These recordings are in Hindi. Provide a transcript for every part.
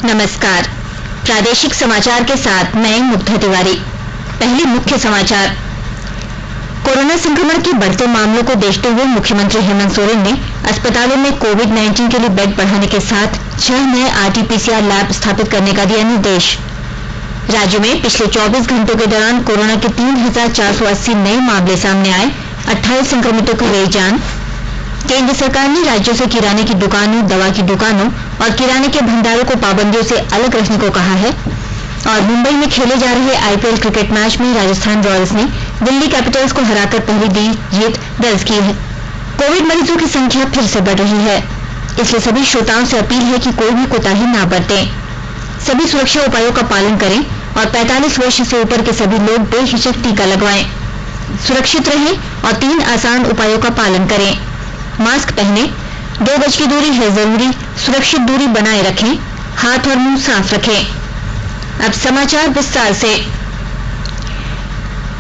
नमस्कार। प्रादेशिक समाचार के साथ मैं मुग्धा तिवारी। पहले मुख्य समाचार। कोरोना संक्रमण के बढ़ते मामलों को देखते हुए मुख्यमंत्री हेमंत सोरेन ने अस्पतालों में कोविड-19 के लिए बेड बढ़ाने के साथ 6 नए आरटी-पीसीआर लैब स्थापित करने का दिया निर्देश। राज्य में पिछले 24 घंटों के दौरान कोरोना के 3,480 नए मामले सामने आए, 28 संक्रमितों की गई जान। केंद्र सरकार ने राज्यों से किराने की दुकानों, दवा की दुकानों और किराने के भंडारों को पाबंदियों से अलग रखने को कहा है। और मुंबई में खेले जा रहे आईपीएल क्रिकेट मैच में राजस्थान रॉयल्स ने दिल्ली कैपिटल्स को हराकर पहली जीत दर्ज की है। कोविड मरीजों की संख्या फिर से बढ़ रही है, इसलिए सभी श्रोताओं से अपील है कि कोई भी कोताही ना बरतें। सभी सुरक्षा उपायों का पालन करें और 45 वर्ष से ऊपर के सभी लोग बेहिचक टीका लगवाएं। सुरक्षित रहें और 3 आसान उपायों का पालन करें। मास्क पहने, 2 गज की दूरी है जरूरी, सुरक्षित दूरी बनाए रखें, हाथ और मुंह साफ रखें। अब समाचार विस्तार से।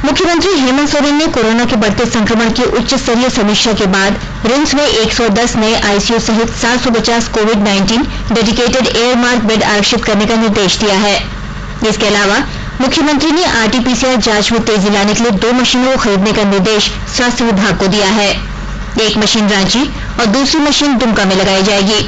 मुख्यमंत्री हेमंत सोरेन ने कोरोना के बढ़ते संक्रमण की उच्च स्तरीय समीक्षा के बाद रिम्स में 110 नए आईसीयू सहित 750 कोविड-19 डेडिकेटेड एयरमार्क बेड आरक्षित करने का निर्देश दिया है। इसके अलावा मुख्यमंत्री ने आरटी-पीसीआर जांच में तेजी लाने के लिए 2 मशीनों को खरीदने का निर्देश स्वास्थ्य विभाग को दिया है। एक मशीन रांची और दूसरी मशीन दुमका में लगाई जाएगी।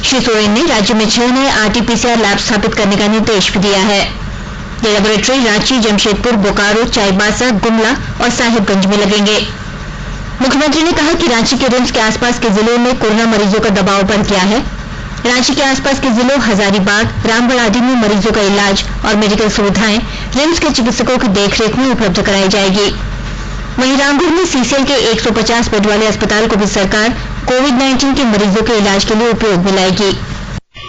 श्री सोरेन ने राज्य में 6 नए आरटी-पीसीआर लैब स्थापित करने का निर्देश भी दिया है। ये लेबोरेटरी रांची, जमशेदपुर, बोकारो, चाईबासा, गुमला और साहिबगंज में लगेंगे। मुख्यमंत्री ने कहा कि रांची के रिम्स के आसपास के जिलों में कोरोना मरीजों का दबाव बढ़ गया है। रांची के आसपास के जिलों हजारीबाग, रामगढ़ आदि में मरीजों का इलाज और मेडिकल सुविधाएं रिम्स के चिकित्सकों की देखरेख में उपलब्ध कराई जाएगी। वहीं रामगढ़ में सीसीएल के 150 बेड वाले अस्पताल को भी सरकार कोविड-19 के मरीजों के इलाज के लिए उपयोग में लाएगी।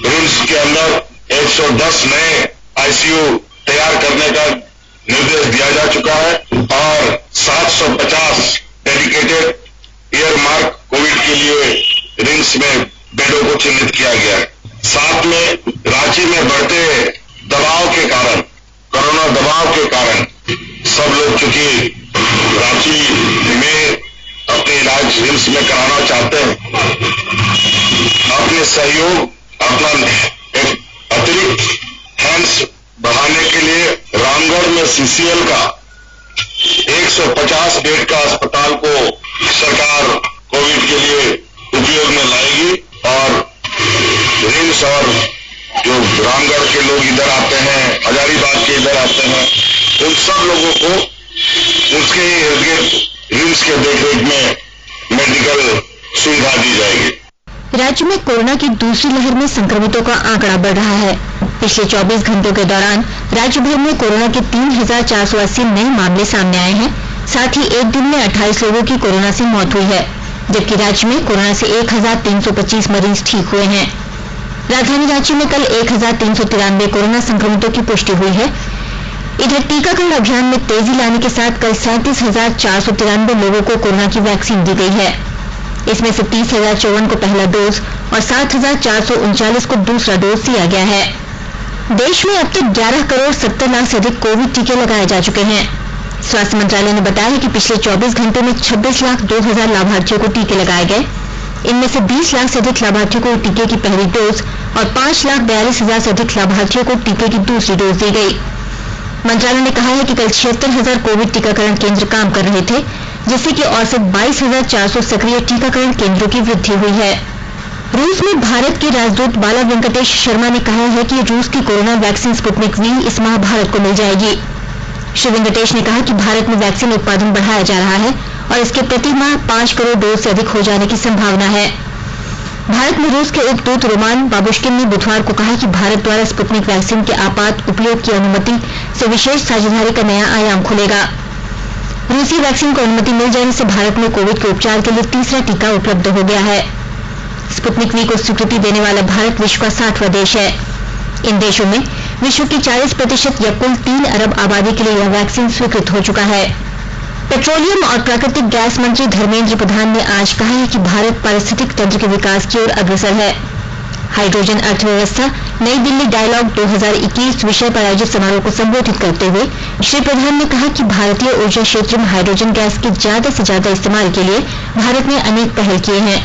रिम्स के अंदर 110 नए आईसीयू तैयार करने का निर्देश दिया जा चुका है और 750 डेडिकेटेड एयरमार्क कोविड के लिए रिम्स में बेडों को चिन्हित किया गया है। साथ में रांची में बढ़ते दबाव के कारण, कोरोना दबाव के कारण सब लोग चूंकि रांची में अपने इलाज रिम्स में कराना चाहते हैं, अपने सहयोग, अपना एक अतिरिक्त हैंड्स बढ़ाने के लिए रामगढ़ में सीसीएल का 150 बेड का अस्पताल को सरकार कोविड के लिए उपयोग में लाएगी और रिम्स और जो रामगढ़ के लोग इधर आते हैं, हजारीबाग के इधर आते हैं, उन सब लोगों को उसके इर्द गिर्द रिम्स के देखरेख में मेडिकल सुविधा दी जाएगी। राज्य में कोरोना की दूसरी लहर में संक्रमितों का आंकड़ा बढ़ रहा है। पिछले 24 घंटों के दौरान राज्य भर में कोरोना के 3,480 नए मामले सामने आए हैं। साथ ही एक दिन में 28 लोगों की कोरोना से मौत हुई है, जबकि राज्य में कोरोना से 1,325 मरीज ठीक हुए हैं। राजधानी रांची में कल 1,393 कोरोना संक्रमितों की पुष्टि हुई है। इधर टीकाकरण अभियान में तेजी लाने के साथ कल 37,493 लोगों को कोरोना की वैक्सीन दी गई है। इसमें से 30,054 को पहला डोज और 7,439 को दूसरा डोज दिया गया है। देश में अब तक 11 करोड़ 70 लाख से अधिक कोविड टीके लगाए जा चुके हैं। स्वास्थ्य मंत्रालय ने बताया है कि पिछले 24 घंटों में 26 लाख 2 हजार लाभार्थियों को टीके लगाए गए। इनमें से 20 लाख से अधिक लाभार्थियों को टीके की पहली डोज और 5 लाख 42 हजार से अधिक लाभार्थियों को टीके की दूसरी डोज दी गई। मंत्रालय ने कहा है कि कल 76,000 कोविड टीकाकरण केंद्र काम कर रहे थे, जिससे कि औसत 22,400 सक्रिय टीकाकरण केंद्रों की वृद्धि हुई है। रूस में भारत के राजदूत बाला वेंकटेश शर्मा ने कहा है कि रूस की कोरोना वैक्सीन स्पुतनिक वी इस माह भारत को मिल जाएगी। श्री वेंकटेश ने कहा कि भारत में वैक्सीन उत्पादन बढ़ाया जा रहा है और इसके प्रति माह 5 करोड़ डोज से अधिक हो जाने की संभावना है। भारत में रूस के उपदूत रोमान बाबुश्किन ने बुधवार को कहा कि भारत द्वारा स्पुतनिक वैक्सीन के आपात उपयोग की अनुमति से विशेष साझेदारी का नया आयाम खुलेगा। रूसी वैक्सीन को अनुमति मिल जाने से भारत में कोविड के उपचार के लिए तीसरा टीका उपलब्ध हो गया है। स्पुतनिक वी को स्वीकृति देने वाला भारत विश्व का 60वां देश है। इन देशों में विश्व की 40% या कुल 3 अरब आबादी के लिए यह वैक्सीन स्वीकृत हो चुका है। पेट्रोलियम और प्राकृतिक गैस मंत्री धर्मेंद्र प्रधान ने आज कहा है कि भारत पारिस्थितिक तंत्र के विकास की ओर अग्रसर है। हाइड्रोजन अर्थव्यवस्था नई दिल्ली डायलॉग 2021 विषय पर आयोजित समारोह को संबोधित करते हुए श्री प्रधान ने कहा कि भारतीय ऊर्जा क्षेत्र में हाइड्रोजन गैस के ज्यादा से ज्यादा इस्तेमाल के लिए भारत ने अनेक पहल किए हैं।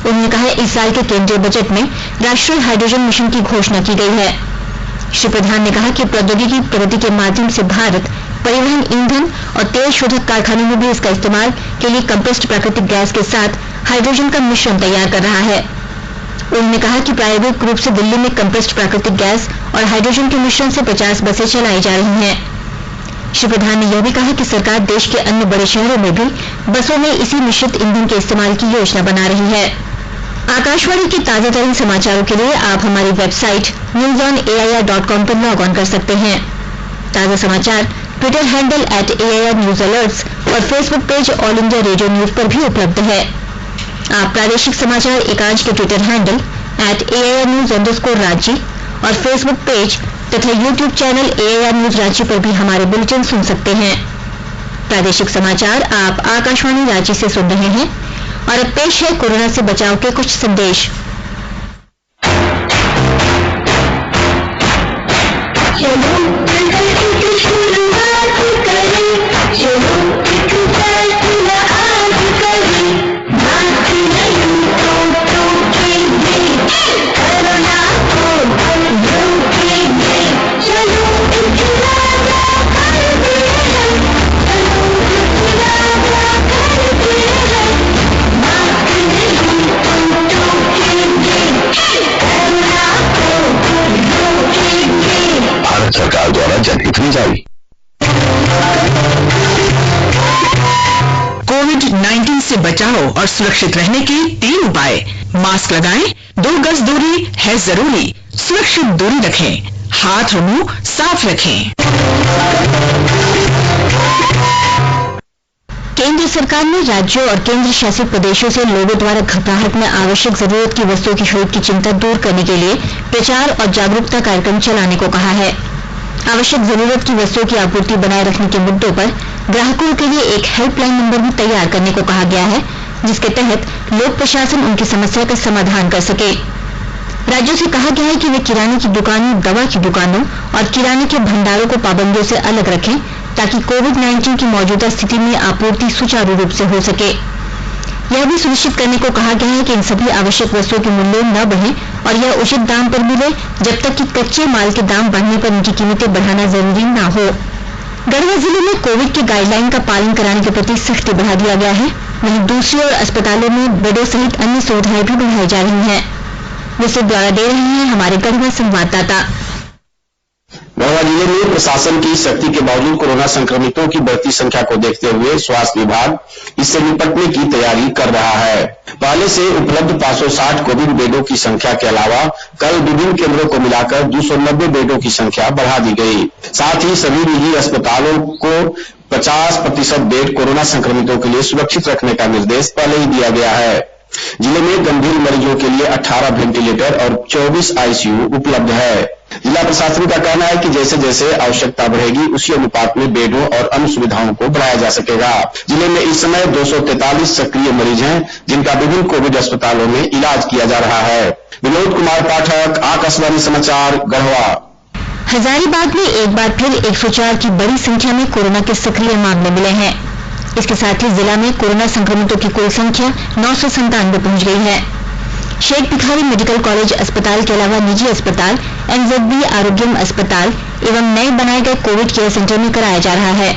उन्होंने कहा इस साल के केंद्रीय बजट में राष्ट्रीय हाइड्रोजन मिशन की घोषणा की गई है। श्री प्रधान ने कहा कि प्रौद्योगिकी प्रगति के माध्यम से भारत परिवहन, ईंधन और तेल शोधक कारखानों में भी इसका इस्तेमाल के लिए कंप्रेस्ड प्राकृतिक गैस के साथ हाइड्रोजन का मिश्रण तैयार कर रहा है। उन्होंने कहा कि प्रायोगिक रूप से दिल्ली में कंप्रेस्ड प्राकृतिक गैस और हाइड्रोजन के मिश्रण से 50 बसें चलाई जा रही हैं। श्री प्रधान ने यह भी कहा कि सरकार देश के अन्य बड़े शहरों में भी बसों में इसी मिश्रित ईंधन के इस्तेमाल की योजना बना रही है। आकाशवाणी के ताजा तरीन समाचारों के लिए आप हमारी वेबसाइट newsonair.com पर लॉग ऑन कर सकते हैं। ताजा समाचार ट्विटर हैंडल @AIRNewsAlerts और Facebook page all India radio news पर भी उपलब्ध है। आप प्रादेशिक समाचार एकांश के ट्विटर हैंडल @AIRNews_Ranchi और फेसबुक पेज तथा YouTube channel AIR news Ranchi पर भी हमारे बुलेटिन सुन सकते हैं। प्रादेशिक समाचार आप आकाशवाणी रांची से सुन रहे हैं और अब पेश है कोरोना से बचाव के कुछ संदेश। सरकार द्वारा जनहित में जारी। कोविड-19 से बचाव और सुरक्षित रहने के 3 उपाय। मास्क लगाएं, 2 गज दूरी है जरूरी, सुरक्षित दूरी रखें, हाथ और मुंह साफ रखें। केंद्र सरकार ने राज्यों और केंद्र शासित प्रदेशों से लोगों द्वारा घबराहट में आवश्यक जरूरत की वस्तुओं की खरीद की चिंता दूर करने के लिए प्रचार और जागरूकता कार्यक्रम चलाने को कहा है। आवश्यक जरूरत की वस्तुओं की आपूर्ति बनाए रखने के मुद्दों पर ग्राहकों के लिए एक हेल्पलाइन नंबर भी तैयार करने को कहा गया है, जिसके तहत लोक प्रशासन उनकी समस्या का समाधान कर सके। राज्यों से कहा गया है कि वे किराने की दुकानों, दवा की दुकानों और किराने के भंडारों को पाबंदियों से अलग रखें, ताकि कोविड-19 की मौजूदा स्थिति में आपूर्ति सुचारू रूप से हो सके। यह भी सुनिश्चित करने को कहा गया है कि इन सभी आवश्यक वस्तुओं के मूल्य न बढ़े और यह उचित दाम पर मिले, जब तक कि कच्चे माल के दाम बढ़ने पर इनकी कीमतें बढ़ाना जरूरी न हो। गढ़वा जिले में कोविड के गाइडलाइन का पालन कराने के प्रति सख्ती बढ़ा दिया गया है। वहीं दूसरी ओर अस्पतालों में बेडों सहित अन्य सुविधाएं भी बढ़ाई जा रही हैं। विस्तृत ब्यौरा दे रहे हैं हमारे गढ़वा संवाददाता। गढ़वा जिले में प्रशासन की सख्ती के बावजूद कोरोना संक्रमितों की बढ़ती संख्या को देखते हुए स्वास्थ्य विभाग इससे निपटने की तैयारी कर रहा है। पहले से उपलब्ध 560 कोविड बेडों की संख्या के अलावा कल विभिन्न केंद्रों को मिलाकर 290 बेडों की संख्या बढ़ा दी गई। साथ ही सभी निजी अस्पतालों को 50% बेड कोरोना संक्रमितों के लिए सुरक्षित रखने का निर्देश पहले ही दिया गया है। जिले में गंभीर मरीजों के लिए 18 वेंटिलेटर और 24 ICU उपलब्ध है। जिला प्रशासन का कहना है कि जैसे जैसे आवश्यकता बढ़ेगी उसी अनुपात में बेडों और अन्य सुविधाओं को बढ़ाया जा सकेगा। जिले में इस समय 243 सक्रिय मरीज हैं, जिनका विभिन्न कोविड अस्पतालों में इलाज किया जा रहा है। विनोद कुमार पाठक, आकाशवाणी समाचार, गढ़वा। हजारीबाग में एक बार फिर 104 की बड़ी संख्या में कोरोना के सक्रिय मामले मिले हैं। इसके साथ ही जिला में कोरोना संक्रमितों की कुल संख्या 997 पहुंच गई है। शेख भिखारी मेडिकल कॉलेज अस्पताल के अलावा निजी अस्पताल, NZB आरोग्यम अस्पताल एवं नए बनाए गए कोविड केयर सेंटर में कराया जा रहा है।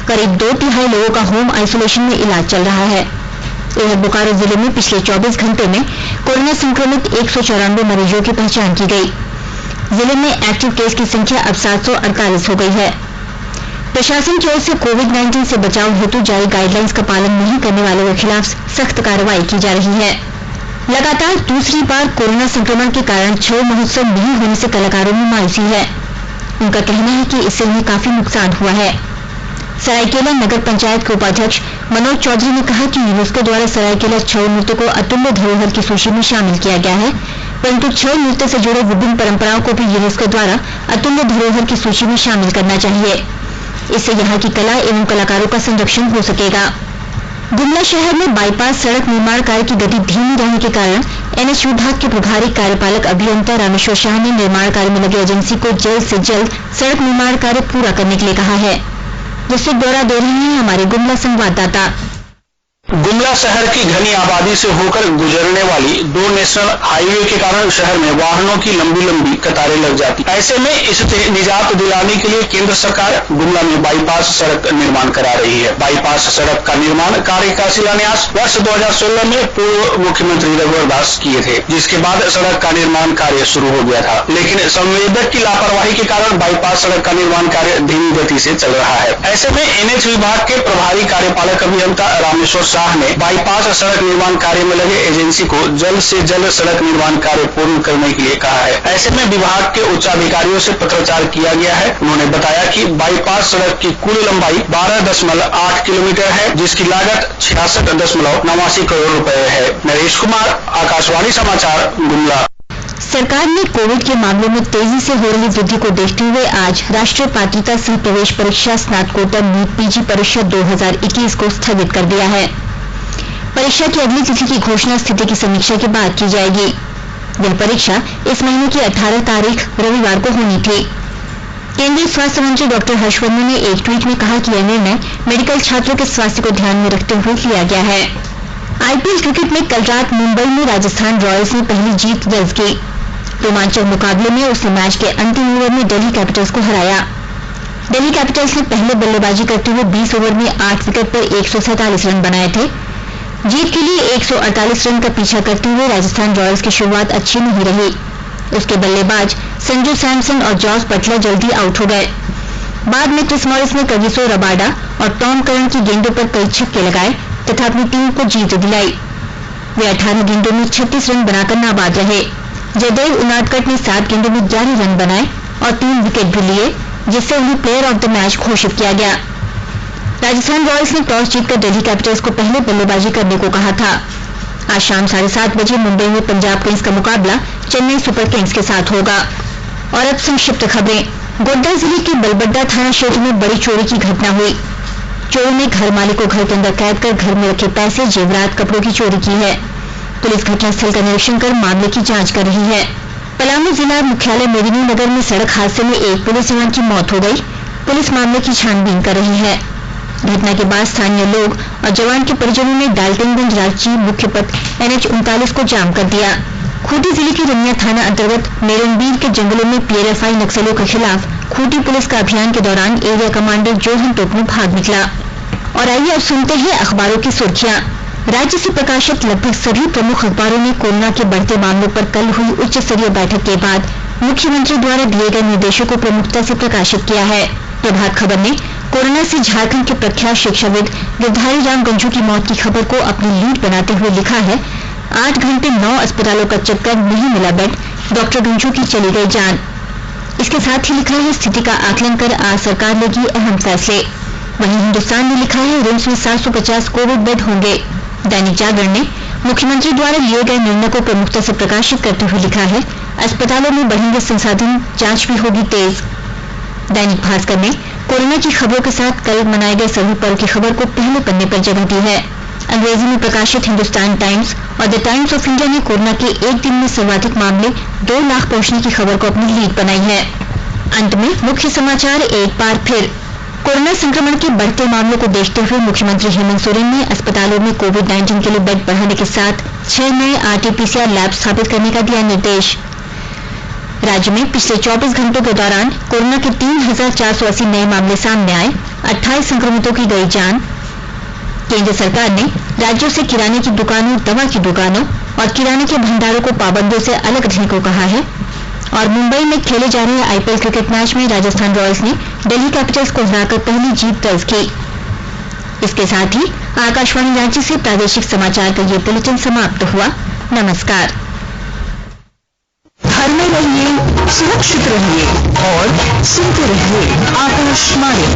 करीब 2/3 लोगों का होम आइसोलेशन में इलाज चल रहा है। इधर बोकारो जिले में पिछले 24 घंटे में कोरोना संक्रमित 194 मरीजों की पहचान की गई। जिले में एक्टिव केस की संख्या अब 748 हो गई है। प्रशासन की ओर से कोविड-19 से बचाव हेतु जारी गाइडलाइंस का पालन नहीं करने वालों के खिलाफ सख्त कार्रवाई की जा रही है। लगातार दूसरी बार कोरोना संक्रमण के कारण छऊ महोत्सव नहीं होने से कलाकारों में मायूसी है। उनका कहना है कि इससे उन्हें काफी नुकसान हुआ है। सरायकेला नगर पंचायत के उपाध्यक्ष मनोज चौधरी ने कहा कि यूनेस्को द्वारा सरायकेला छऊ नृत्य को अतुल्य धरोहर की सूची में शामिल किया गया है, परंतु छऊ नृत्य से जुड़े विभिन्न परंपराओं को भी यूनेस्को द्वारा अतुल्य धरोहर की सूची में शामिल करना चाहिए। इससे यहाँ की कला एवं कलाकारों का संरक्षण हो सकेगा। गुमला शहर में बाईपास सड़क निर्माण कार्य की गति धीमी रहने के कारण NH विभाग के प्रभारी कार्यपालक अभियंता रामेश्वर शाह ने निर्माण कार्य में लगे एजेंसी को जल्द से जल्द सड़क निर्माण कार्य पूरा करने के लिए कहा है। जिससे ब्यौरा दे रहे हैं हमारे गुमला संवाददाता। गुमला शहर की घनी आबादी से होकर गुजरने वाली 2 नेशनल हाईवे के कारण शहर में वाहनों की लंबी लंबी कतारें लग जाती। ऐसे में इससे निजात दिलाने के लिए केंद्र सरकार गुमला में बाईपास सड़क निर्माण करा रही है। बाईपास सड़क का निर्माण कार्य का शिलान्यास वर्ष 2016 में पूर्व मुख्यमंत्री रघुवर दास किए थे, जिसके बाद सड़क का निर्माण कार्य शुरू हो गया था। लेकिन संवेदक की लापरवाही के कारण बाईपास सड़क का निर्माण कार्य धीमी गति से चल रहा है। ऐसे में NH विभाग के प्रभारी कार्यपालक अभियंता रामेश्वर शाह ने बाईपास सड़क निर्माण कार्य में लगे एजेंसी को जल्द से जल्द सड़क निर्माण कार्य पूर्ण करने के लिए कहा है। ऐसे में विभाग के उच्चाधिकारियों से पत्राचार किया गया है। उन्होंने बताया कि बाईपास सड़क की कुल लंबाई 12.8 किलोमीटर है, जिसकी लागत 66.89 करोड़ रुपए है। नरेश कुमार, आकाशवाणी समाचार, गुमला। सरकार ने कोविड के मामलों में तेजी से हो रही वृद्धि को देखते हुए आज राष्ट्रीय पात्रता सह प्रवेश परीक्षा स्नातकोत्तर नीट PG परीक्षा 2021 को स्थगित कर दिया है। परीक्षा की अगली तिथि की घोषणा स्थिति की समीक्षा के बाद की जाएगी। यह परीक्षा इस महीने की 18 तारीख रविवार को होनी थी। केंद्रीय स्वास्थ्य मंत्री डॉक्टर हर्षवर्धन ने एक ट्वीट में कहा कि यह निर्णय मेडिकल छात्रों के स्वास्थ्य को ध्यान में रखते हुए लिया गया है। IPL क्रिकेट में कल रात मुंबई में राजस्थान रॉयल्स ने पहली जीत दर्ज की। रोमांचक मुकाबले में उसने मैच के अंतिम ओवर में दिल्ली कैपिटल्स को हराया। दिल्ली कैपिटल्स ने पहले बल्लेबाजी करते हुए 20 ओवर में 8 विकेट पर 147 रन बनाए थे। जीत के लिए 148 रन का पीछा करते हुए राजस्थान रॉयल्स की शुरुआत अच्छी नहीं रही। उसके बल्लेबाज संजू सैमसन और जॉस बटलर जल्दी आउट हो गए। बाद में क्रिस मॉरिस ने कगिसो रबाडा और टॉम करन की गेंदों पर कई छक्के लगाए तथा अपनी टीम को जीत दिलाई। वे 18 गेंदों में 36 रन बनाकर नाबाद रहे। जयदेव उनादकट ने 7 गेंदों में 11 रन बनाए और 3 विकेट भी लिए, जिससे उन्हें प्लेयर ऑफ द मैच घोषित किया गया। राजस्थान रॉयल्स ने टॉस जीतकर दिल्ली कैपिटल्स को पहले बल्लेबाजी करने को कहा था। आज शाम 7:30 बजे मुंबई में पंजाब किंग्स का मुकाबला चेन्नई सुपर किंग्स के साथ होगा। और अब संक्षिप्त खबरें। गोड्डा जिले के बलबड्डा थाना क्षेत्र में बड़ी चोरी की घटना हुई। चोरों ने घर मालिक को घर के अंदर कैद कर घर में रखे पैसे, जेवरात, कपड़ों की चोरी की है। पुलिस घटनास्थल का निरीक्षण कर मामले की जांच कर रही है। पलामू जिला मुख्यालय मेदिनीनगर में सड़क हादसे में एक पुलिस जवान की मौत हो गई। पुलिस मामले की छानबीन कर रही है। घटना के बाद स्थानीय लोग और जवान के परिजनों ने डाल्टनगंज रांची मुख्य पथ NH 39 को जाम कर दिया। खूंटी जिले के रनिया थाना अंतर्गत मेरनबीर के जंगलों में PRFI नक्सलियों के खिलाफ खूंटी पुलिस का अभियान के दौरान एरिया कमांडर जोहन टोपनो भाग निकला। और आइए अब सुनते हैं अखबारों की सुर्खियां। राज्य से प्रकाशित लगभग सभी प्रमुख अखबारों ने कोरोना के बढ़ते मामलों पर कल हुई उच्च स्तरीय बैठक के बाद मुख्यमंत्री द्वारा दिए गए निर्देशों को प्रमुखता से प्रकाशित किया है। प्रभात खबर ने कोरोना से झारखंड के प्रख्यात शिक्षाविद गिरधारी राम गंझू की मौत की खबर को अपनी लीड बनाते हुए लिखा है, 8 घंटे 9 अस्पतालों का चक्कर, नहीं मिला बेड, डॉक्टर गंझू की चली गई जान। इसके साथ ही लिखा है, स्थिति का आकलन कर आज सरकार लेगी अहम फैसले। वहीं हिंदुस्तान ने लिखा है, रिम्स में 750 कोविड बेड होंगे। दैनिक जागरण ने मुख्यमंत्री द्वारा लिए गए निर्णय को प्रमुखता से प्रकाशित करते हुए लिखा है, अस्पतालों में बढ़ेंगे संसाधन, जांच भी होगी तेज। दैनिक भास्कर ने कोरोना की खबरों के साथ कल मनाए गए सभी पर्व की खबर को पहले पन्ने पर जगह दी है। अंग्रेजी में प्रकाशित हिंदुस्तान टाइम्स और द टाइम्स ऑफ इंडिया ने कोरोना के एक दिन में सर्वाधिक मामले 2 लाख पहुंचने की खबर को अपनी लीड बनाई है। अंत में मुख्य समाचार एक बार फिर। कोरोना संक्रमण के बढ़ते मामलों को देखते हुए मुख्यमंत्री हेमंत सोरेन ने अस्पतालों में कोविड-19 के लिए बेड बढ़ाने के साथ 6 नए RT-PCR लैब स्थापित करने का दिया निर्देश। राज्य में पिछले 24 घंटों के दौरान कोरोना के 3,480 नए मामले सामने आए, 28 संक्रमितों की गई जान। केंद्र सरकार ने राज्यों से किराने की दुकानों, दवा की दुकानों और किराने के भंडारों को पाबंदियों से अलग रखने को कहा है। और मुंबई में खेले जा रहे IPL क्रिकेट मैच में राजस्थान रॉयल्स ने दिल्ली कैपिटल्स को हराकर पहली जीत दर्ज की। इसके साथ ही आकाशवाणी रांची से प्रादेशिक समाचार का ये बुलेटिन समाप्त हुआ। नमस्कार। घर में रहिए, सुरक्षित रहिए और सुनते रहिए आकाशवाणी।